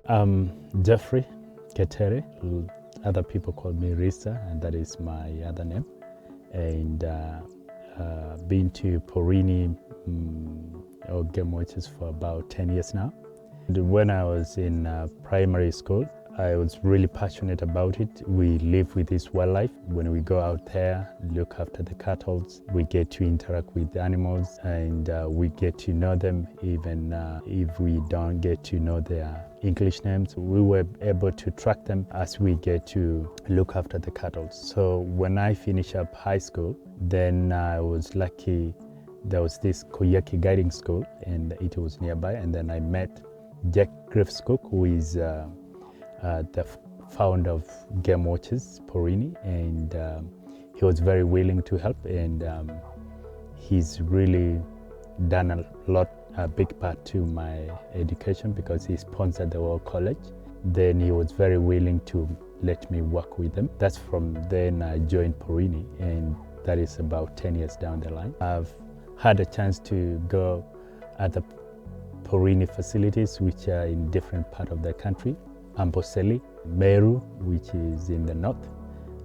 Geoffrey Ketere. Other people call me Risa, and that is my other name. And been to Porini or game watches for about 10 years now. When I was in primary school, I was really passionate about it. We live with this wildlife. When we go out there, look after the cattle, we get to interact with the animals, and we get to know them even if we don't get to know their English names. We were able to track them as we get to look after the cattle. So when I finished up high school, then I was lucky. There was this Koyaki guiding school, and it was nearby, and then I met Jack Griff's-Cook, who is the founder of Game Watches, Porini, and he was very willing to help, and he's really done a big part to my education because he sponsored the whole college. Then he was very willing to let me work with them. That's from then I joined Porini, and that is about 10 years down the line. I've had a chance to go at the Porini facilities, which are in different parts of the country. Amboseli, Meru, which is in the north,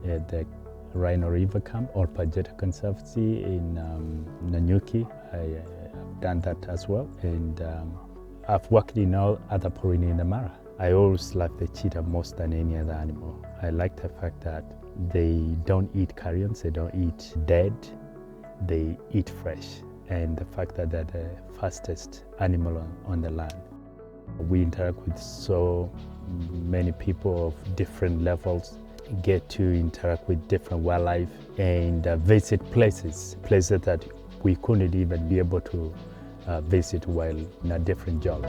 the Rhino River Camp, or Pajeta Conservancy in Nanyuki. I've done that as well. And I've worked in all other Porini in the Mara. I always like the cheetah most than any other animal. I like the fact that they don't eat carrions, they don't eat dead, they eat fresh. And the fact that they're the fastest animal on the land. We interact with so many people of different levels, get to interact with different wildlife, and visit places that we couldn't even be able to visit while in a different job.